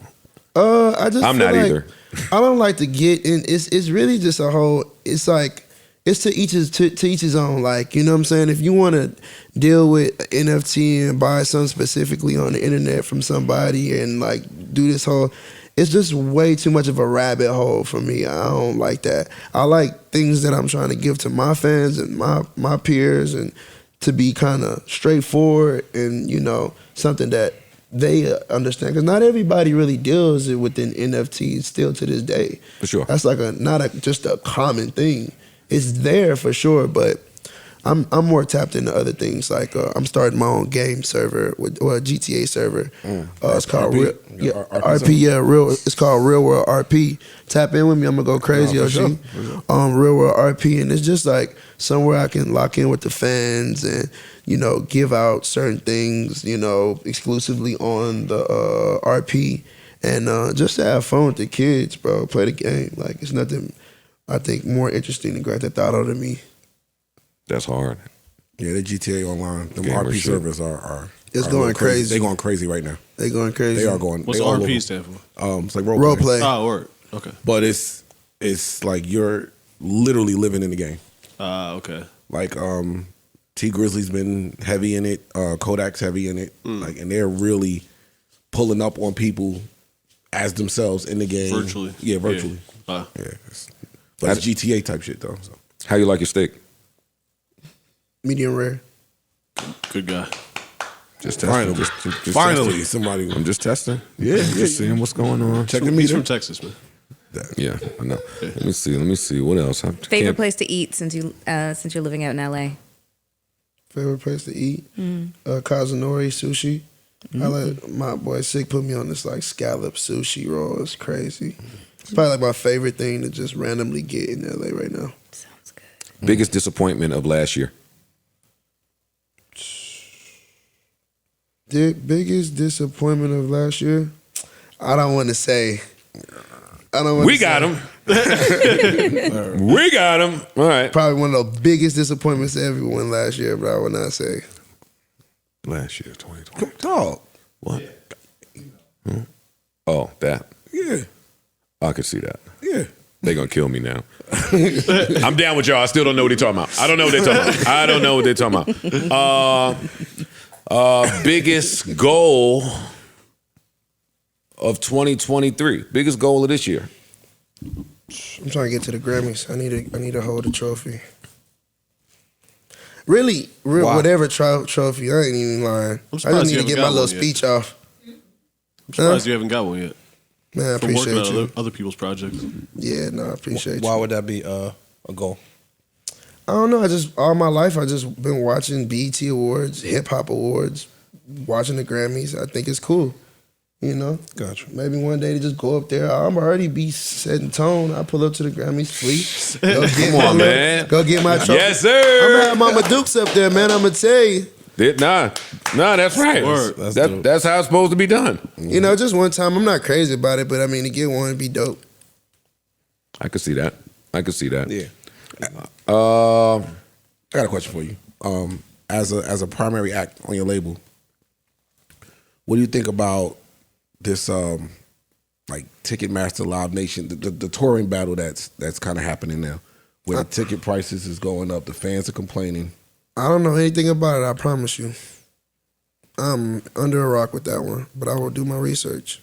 I just I'm feel not like either. I don't like to get in. It's really just a whole. It's like it's to each his own. Like, you know what I'm saying. If you want to deal with NFT and buy something specifically on the internet from somebody and like do this whole, it's just way too much of a rabbit hole for me. I don't like that. I like things that I'm trying to give to my fans and my peers and to be kind of straightforward and, you know, something that they understand, because not everybody really deals within NFTs still to this day. For sure. That's like just a common thing. It's there for sure, but I'm more tapped into other things. Like I'm starting my own game server a GTA server. It's called RP. It's called Real World RP. Tap in with me. I'm gonna go crazy, OG. Sure. Real World RP, and it's just like somewhere I can lock in with the fans and, you know, give out certain things, you know, exclusively on the RP, and just to have fun with the kids, bro. Play the game. Like, it's nothing, I think, more interesting than Grand Theft Auto to me. That's hard. Yeah, the GTA Online, the Gamer RP shit. servers are It's are going crazy. They're going crazy right now. They going crazy. They are going. What's they all RP over. stand for? It's like role Role-play. Oh, word. Okay. But it's like you're literally living in the game. Okay. Like T Grizzly's been heavy in it. Kodak's heavy in it. Like, and they're really pulling up on people as themselves in the game. Virtually. Yeah, virtually. Yeah. Yeah. But it's GTA type shit though. So. How you like your steak? Medium rare. Good guy. Just testing. Finally, Just finally, testing. somebody. I'm just testing. Yeah, Just seeing what's going on. Check the He's meter. from Texas, man. Yeah, I know. Let me see. What else? I Favorite can't- place to eat since you're living out in LA? Favorite place to eat? Kazunori sushi. I like my boy Sick put me on this like scallop sushi roll. It's crazy. It's probably like my favorite thing to just randomly get in LA right now. Sounds good. Biggest disappointment of last year? The biggest disappointment of last year? I don't want to say. We got him. We got him. All right. Probably one of the biggest disappointments to everyone last year, but I would not say. Last year, 2020. Dog. What? Oh, that. Yeah. I could see that. Yeah. They gonna kill me now. I'm down with y'all. I still don't know what they're talking about. I don't know what they're talking about. Biggest goal of 2023. Biggest goal of this year. I'm trying to get to the Grammys. I need to hold the trophy. Really, Wow. whatever trophy. I ain't even lying. I surprised just you need to haven't get my got little one yet. speech off. I'm surprised you haven't got one yet. Man, I From working appreciate on you. other people's projects. Yeah, no, I appreciate Why you. would that be a goal? I don't know. All my life I just been watching BET Awards, Hip Hop Awards, watching the Grammys. I think it's cool. You know? Gotcha. Maybe one day to just go up there. I'm already be setting tone. I pull up to the Grammys, fleet. Go get Come on, my man. Go get my trophy. Yes, sir. I'm gonna have Mama Dukes up there, man. I'm gonna tell you. Nah, that's right. Word. That's how it's supposed to be done. You know, just one time. I'm not crazy about it, but I mean, to get one would be dope. I could see that. Yeah. I got a question for you. As a primary act on your label, what do you think about this like Ticketmaster Live Nation, the touring battle that's kind of happening now, where the ticket prices is going up, the fans are complaining. I don't know anything about it, I promise you. I'm under a rock with that one, but I will do my research.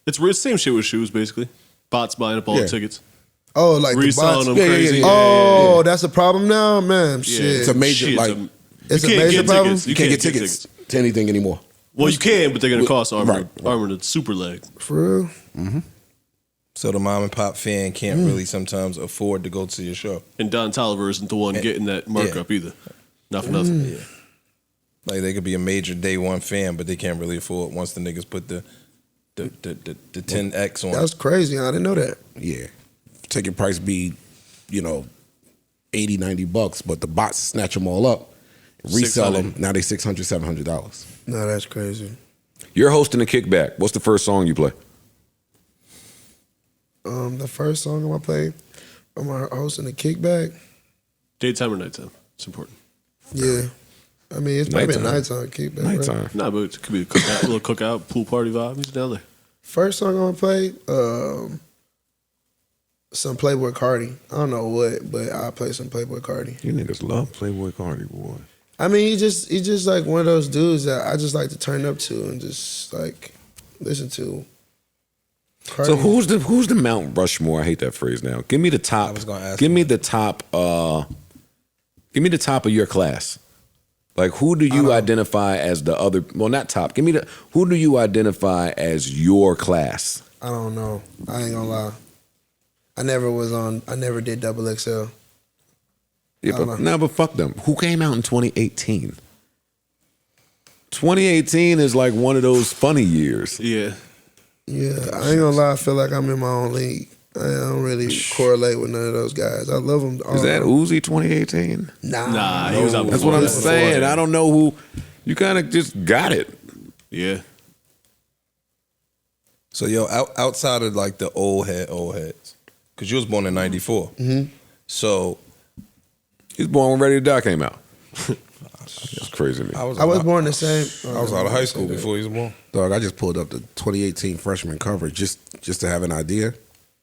It's the same shit with shoes, basically. Bots buying up all the tickets. Oh, like the Reselling bots? them crazy. Oh, that's a problem now? Man, shit. It's a major, It's a you can't major get problem? tickets. you can't get tickets to anything anymore. Well, you can, but they're going to cost Right. armor the super leg. For real? So the mom and pop fan can't really sometimes afford to go to your show. And Don Toliver isn't the one getting that markup either. Not for nothing. Yeah. Like they could be a major day one fan, but they can't really afford once the niggas put the 10X on. That's crazy. I didn't know that. Yeah. Ticket price be, $80, $90, but the bots snatch them all up, resell them. Now they $600, $700. No, that's crazy. You're hosting a kickback. What's the first song you play? The first song I'm gonna play, I'm hosting a kickback. Daytime or nighttime? It's important. Yeah. I mean, it's probably a Nighttime. nighttime kickback. Right? Nighttime. Nah, but it could be a cookout, little cookout, pool party vibe. He's down there. First song I'm gonna play, some Playboy Cardi. I don't know what, but I'll play some Playboy Cardi. You niggas love Playboy Cardi, boy. I mean, he's just like one of those dudes that I just like to turn up to and just like listen to. Cardi. So who's the Mount Rushmore? I hate that phrase now. Give me the top. I was gonna ask give me the top. Give me the top of your class. Like who do you identify as the other? Well, not top. Give me who do you identify as your class? I don't know. I ain't gonna lie. I never did double XL. Yeah, but fuck them. Who came out in 2018? 2018 is like one of those funny years. Yeah. Yeah, I ain't gonna lie. I feel like I'm in my own league. I don't really correlate with none of those guys. I love them. Is that Uzi 2018? Nah, he was out That's before what I'm that. saying. I don't know who. You kind of just got it. Yeah. So yo, outside of like the old heads, because you was born in '94. So He's born when Ready to Die came out. That's crazy to me. I was born the same. I was out of high school before he was born. Dog, I just pulled up the 2018 freshman cover just to have an idea.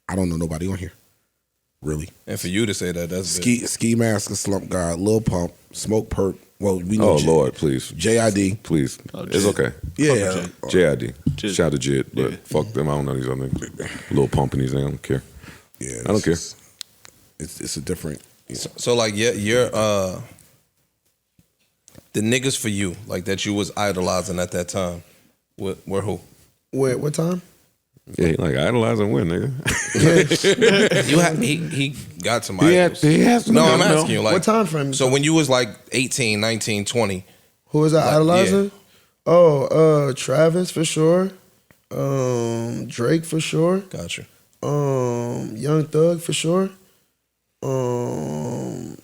I don't know nobody on here. Really. And for you to say that, that's big. Ski Mask, Slump God, Lil Pump, Smoke Perk. Well, we know Oh, Lord, please. JID. Please. It's okay. Yeah. JID. Jid. Shout out to Jid, but Yeah. fuck them. I don't know these other niggas. Little Pump and these niggas. I don't care. Yeah. I don't care. It's a different. So like you're the niggas for you, like that you was idolizing at that time, were who? Wait, what time? Yeah, he like idolizing when, nigga. He got some he idols. has to No, know. I'm asking you, like What time frame? So when you was like 18, 19, 20, Who was I Like, idolizing? Oh, Travis for sure. Drake for sure. gotcha. Young Thug for sure.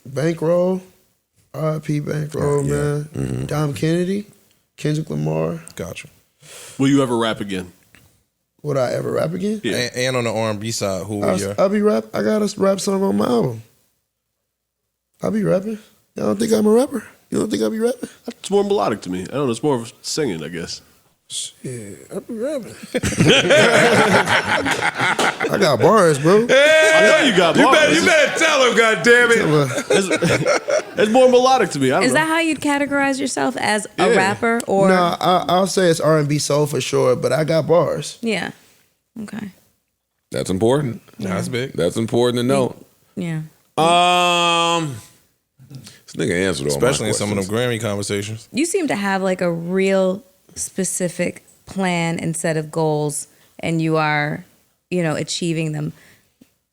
Bankroll. R.I.P. Bankroll, man. Dom Kennedy. Kendrick Lamar. Gotcha. Will you ever rap again? Would I ever rap again? Yeah. And on the R&B side, who were your? I'll be rap. I got a rap song on my album. I'll be rapping. Y'all don't think I'm a rapper? You don't think I'll be rapping? It's more melodic to me. I don't know. It's more of singing, I guess. Yeah, I'll be rapping. I got bars, bro. I know you got bars. You better tell him, goddammit. It's more melodic to me. I don't Is know. that how you'd categorize yourself as a rapper or? No, I'll say it's R&B soul for sure, but I got bars. Yeah. Okay. That's important. That's big. That's important to know. Yeah. This nigga answered all Especially my in some of them questions. Grammy conversations. You seem to have like a real specific plan and set of goals, and you are, achieving them.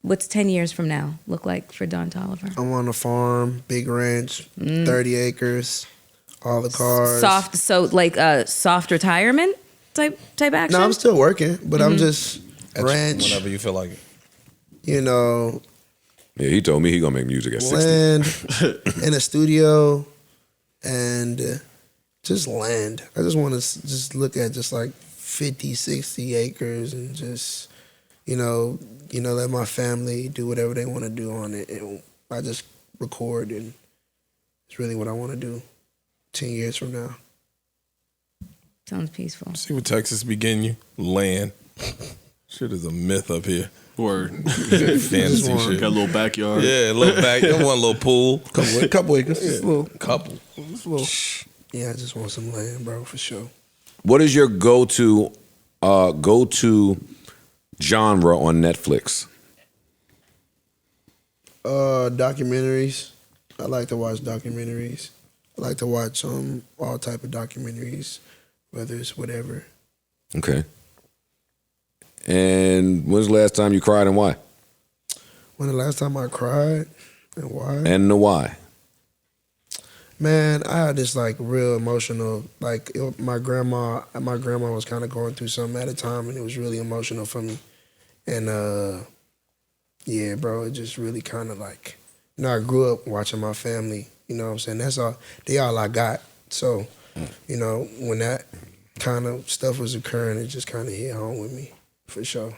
What's 10 years from now look like for Don Toliver? I'm on a farm, big ranch, 30 acres, all the cars. Soft retirement type action? No, I'm still working, but I'm just ranch, Whenever you feel like it. Yeah, he told me he gonna make music at 60. land in a studio and just land. I just want to just look at just like 50, 60 acres and just, let my family do whatever they want to do on it. And I just record, and it's really what I want to do 10 years from now. Sounds peaceful. See what Texas be getting you? Land. Shit is a myth up here. Or Fantasy shit. got a little backyard. Yeah, a little back. One little pool. Couple acres. Yeah, Just a little. couple. Just a little. Yeah, I just want some land, bro, for sure. What is your go-to genre on Netflix? Documentaries. I like to watch documentaries. I like to watch all type of documentaries, whether it's whatever. Okay. And when's the last time you cried and why? When the last time I cried and why? And the why? Man, I had this like real emotional, like my grandma was kind of going through something at a time, and it was really emotional for me. And yeah, bro, it just really kind of like, you know, I grew up watching my family, you know what I'm saying? That's all, they all I got. So, you know, when that kind of stuff was occurring, it just kind of hit home with me, for sure.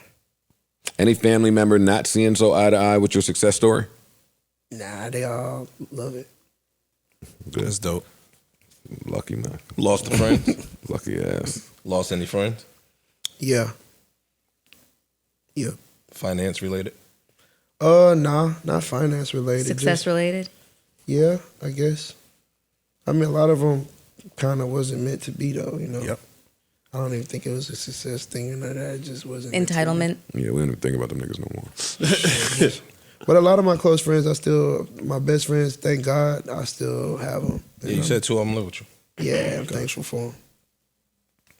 Any family member not seeing so eye to eye with your success story? Nah, they all love it. Good. That's dope. Lucky man. Lost a friend? Lucky ass. Lost any friends? Yeah. Yeah. Finance related? Nah, not finance related. Success related? Yeah, I guess. I mean, a lot of them kind of wasn't meant to be, though, you know? Yep. I don't even think it was a success thing, and that it just wasn't. meant to be. Entitlement? Yeah, we don't even think about them niggas no more. But a lot of my close friends, my best friends, thank God, I still have them. Yeah, you said 2 of them live with you. Yeah, I'm thankful for them.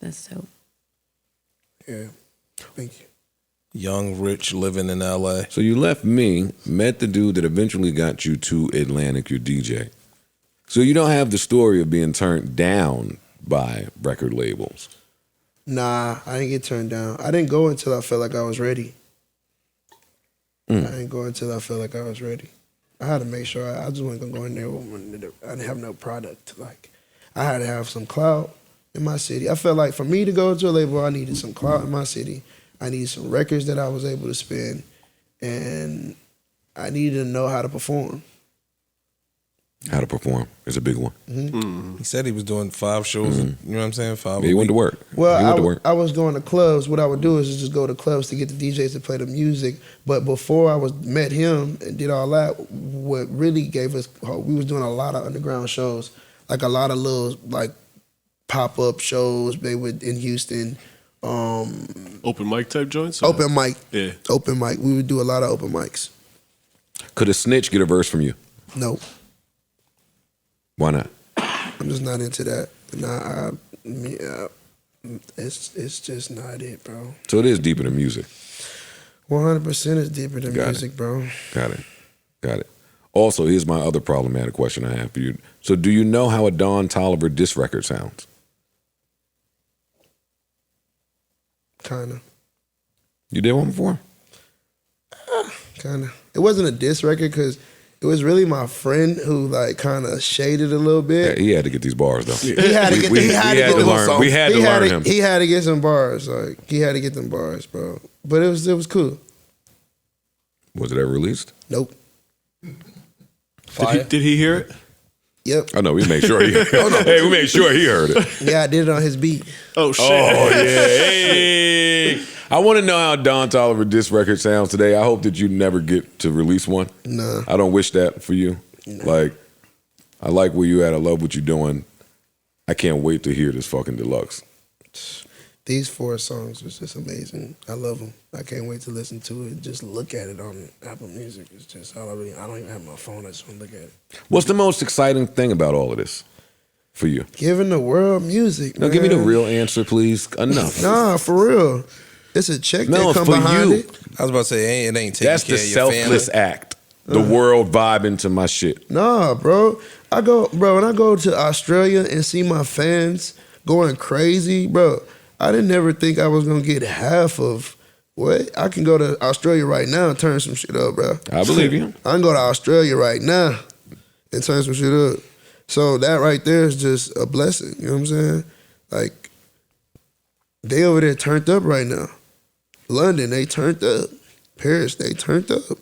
That's dope. Yeah, thank you. Young, rich, living in LA. So you left me, met the dude that eventually got you to Atlantic, your DJ. So you don't have the story of being turned down by record labels. Nah, I didn't get turned down. I didn't go until I felt like I was ready. I didn't go until I felt like I was ready. I had to make sure I just wasn't gonna go in there when I didn't have no product. Like, I had to have some clout in my city. I felt like for me to go to a label, I needed some clout in my city. I needed some records that I was able to spin, and I needed to know how to perform. How to perform is a big one. He said he was doing 5 shows, you know what I'm saying? 5 Yeah, he went to work. Well, he went to work. I was going to clubs. What I would do is just go to clubs to get the DJs to play the music. But before I met him and did all that, what really gave us hope, we was doing a lot of underground shows, like a lot of little like pop-up shows. They would in Houston. Open mic type joints? Open mic. Yeah. Open mic. We would do a lot of open mics. Could a snitch get a verse from you? No, Why not? I'm just not into that. Nah, it's just not it, bro. So it is deeper than music. 100% is deeper than Got it. music, bro. Got it. Also, here's my other problematic question I have for you. So do you know how a Don Toliver diss record sounds? Kinda. You did one before? Kinda. It wasn't a diss record because it was really my friend who like kind of shaded a little bit. Yeah, he had to get these bars though. He had to get. We had to learn. We had to learn him. He had to get some bars. Like he had to get them bars, bro. But it was cool. Was it ever released? Nope. Did he hear it? Yep. Oh no, we made sure he. Hey, we made sure he heard it. Yeah, I did it on his beat. Oh shit! Oh yeah. Hey. I want to know how Don Toliver diss record sounds today. I hope that you never get to release one. Nah. I don't wish that for you. Like, I like where you at. I love what you're doing. I can't wait to hear this fucking deluxe. These 4 songs was just amazing. I love them. I can't wait to listen to it. Just look at it on Apple Music. It's just I don't even have my phone. I just want to look at it. What's the most exciting thing about all of this for you? Giving the world music. Now, man. give me the real answer, please. Enough. Nah, for real. It's a check No, that come for behind you. it. I was about to say, it ain't taking That's care the of your selfless family. act. The world vibing to my shit. Nah, bro. When I go to Australia and see my fans going crazy, bro, I didn't ever think I was gonna get half of what I can go to Australia right now and turn some shit up, bro. I believe you. I can go to Australia right now and turn some shit up. So that right there is just a blessing. You know what I'm saying? Like, they over there turned up right now. London, they turned up. Paris, they turned up.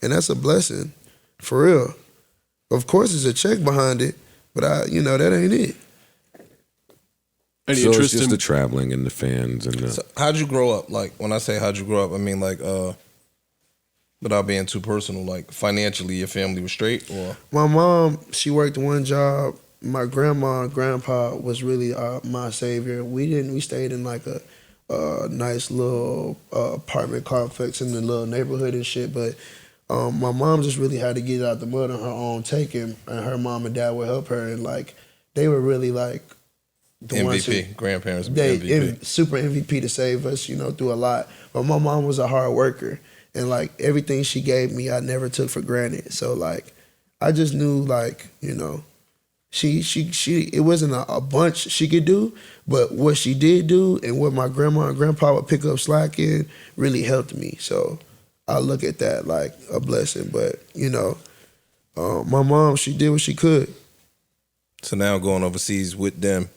And that's a blessing, for real. Of course, there's a check behind it, but that ain't it. Any So it's interest just in the traveling and the fans and the. So how'd you grow up? Like when I say how'd you grow up, I mean like without being too personal, like financially, your family was straight, or My mom, she worked one job. My grandma and grandpa was really my savior. We stayed in like a nice little apartment complex in the little neighborhood and shit. But my mom just really had to get out the mud on her own, taking, and her mom and dad would help her, and like they were really like the ones who, MVP, grandparents, they MVP. super MVP to save us, through a lot. But my mom was a hard worker, and like everything she gave me, I never took for granted. So like, I just knew like, she it wasn't a bunch she could do, but what she did do and what my grandma and grandpa would pick up slack in really helped me. So I look at that like a blessing. But my mom, she did what she could. So now going overseas with them,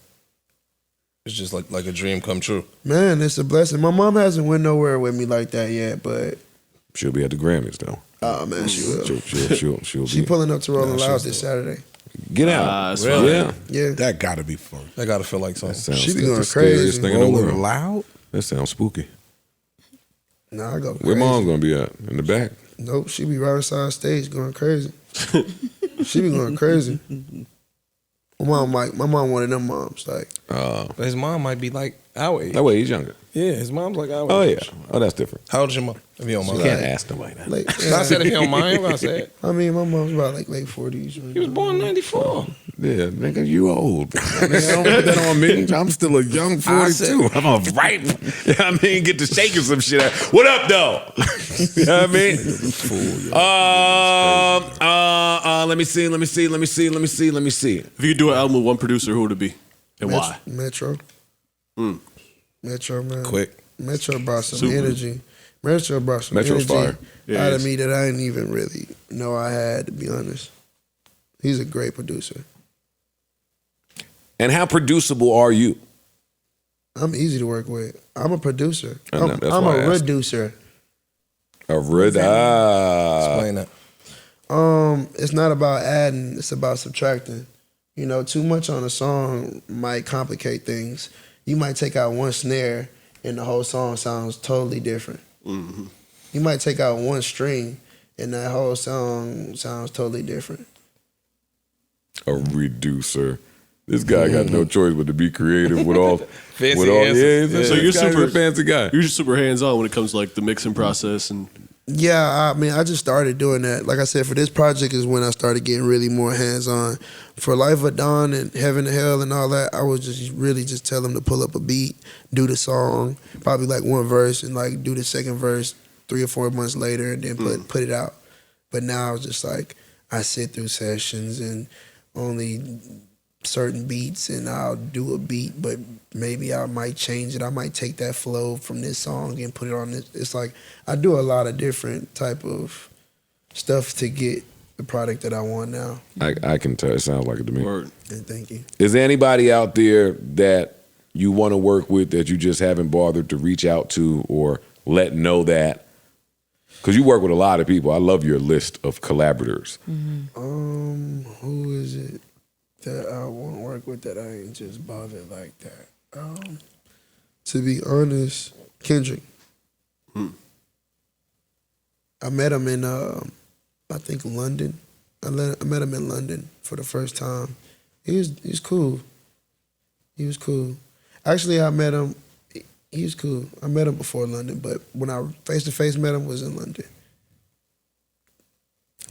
it's just like a dream come true. Man, it's a blessing. My mom hasn't went nowhere with me like that yet, but She'll be at the Grammys though. oh man, she will. She'll She be. pulling up to Rolling Loud this Saturday. Get out. that's Really? fine. Yeah. Yeah, That gotta be fun. I gotta feel like something. Sounds She be like going the scariest crazy. thing in the Rolling world. Loud? That sounds spooky. nah, I go crazy. Where mom's gonna be at? In the back? Nope, she be right beside stage going crazy. She be going crazy. My mom one of them moms. Like, But his mom might be like our age. That way he's younger. Yeah, his mom's like our Oh yeah. age. Oh, that's different. How old is your mom? If you don't mind. You can't ask nobody that. like I said if you don't mind, I'm gonna say it. I mean, my mom's about like late 40s. He was born in 94. Yeah, nigga, you old. Nigga, don't put that on me. I'm still a young 42. I'm a ripe. You know what I mean? Get to shaking some shit out. What up, though? You know what I mean? Let me see. If you could do an album with one producer, who would it be? And why? Metro. Metro, man. Quick. Metro brought some Super. energy. Metro brought some Metro's energy fire. Yeah, out he of is. me that I didn't even really know I had, to be honest. He's a great producer. And how producible are you? I'm easy to work with. I'm a producer. I know, I'm that's why I a asked. reducer. Explain that. It's not about adding, it's about subtracting. Too much on a song might complicate things. You might take out one snare and the whole song sounds totally different. Mm-hmm. You might take out one string and that whole song sounds totally different. A reducer. This guy got no choice but to be creative with all. Fancy with all, answers. yeah, Yeah. So you're this guy's super a fancy guy. You're just super hands on when it comes to like the mixing process and Yeah, I mean, I just started doing that. Like I said, for this project is when I started getting really more hands-on. For Life of Dawn and Heaven to Hell and all that, I was just really just tell them to pull up a beat, do the song, probably like one verse, and like do the second verse 3 or 4 months later, and then put it out. But now it's just like I sit through sessions and only certain beats, and I'll do a beat, but maybe I might change it. I might take that flow from this song and put it on this. It's like I do a lot of different type of stuff to get the product that I want now. I can tell. It sounds like it to me. word. And thank you. Is there anybody out there that you want to work with that you just haven't bothered to reach out to or let know that? Because you work with a lot of people. I love your list of collaborators. Who is it that I want to work with that I ain't just bothered like that? To be honest, Kendrick. I met him in I think London. I met him in London for the first time. He's cool. He was cool. Actually, I met him. He was cool. I met him before London, but when I face to face met him was in London.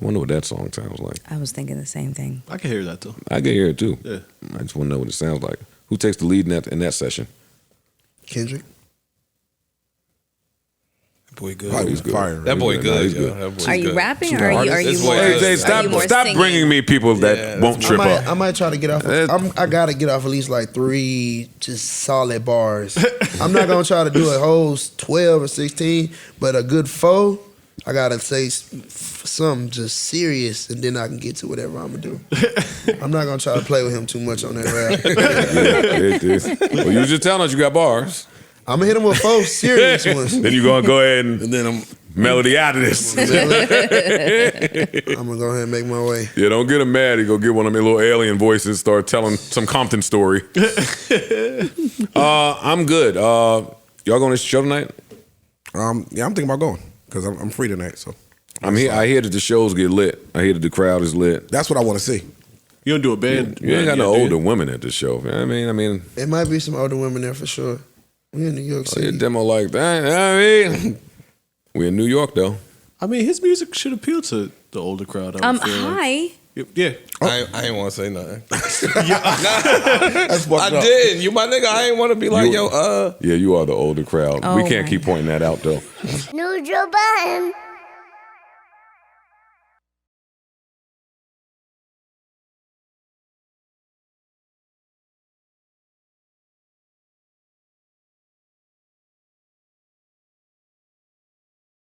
I wonder what that song sounds like. I was thinking the same thing. I can hear that though. I can hear it too. Yeah. I just want to know what it sounds like. Who takes the lead in that session? Kendrick. That boy good. Oh, he's good. Fire. That boy He's good. he's yo. good. That boy Are you good. rapping or are you This more? boy Hey, is- Jay, Are stop you more stop singing? bringing me people that Yeah, won't trip up. I might try to get off. I gotta get off at least like 3 just solid bars. I'm not gonna try to do a whole 12 or 16, but a good 4. I gotta say something just serious, and then I can get to whatever I'm gonna do. I'm not gonna try to play with him too much on that rap. Well, you was just telling us you got bars. I'm gonna hit him with 4 serious ones. Then you gonna go ahead and And then I'm Melody out of this. I'm gonna go ahead and make my way. Yeah, don't get him mad. He go get one of them little alien voices, start telling some Compton story. I'm good. Y'all going to this show tonight? Yeah, I'm thinking about going because I'm free tonight. So I hear that the shows get lit. I hear that the crowd is lit. that's what I want to see. You don't do a band? You ain't got no older women at the show. I mean, It might be some older women there for sure. We in New York a City. demo like that. We in New York though. I mean, his music should appeal to the older crowd. I would feel like. Hi. Yeah. I ain't want to say nothing. That's fucked I up. did. You my nigga. I ain't want to be like, yo, Yeah, you are the older crowd. We can't keep pointing that out though. Neutral button.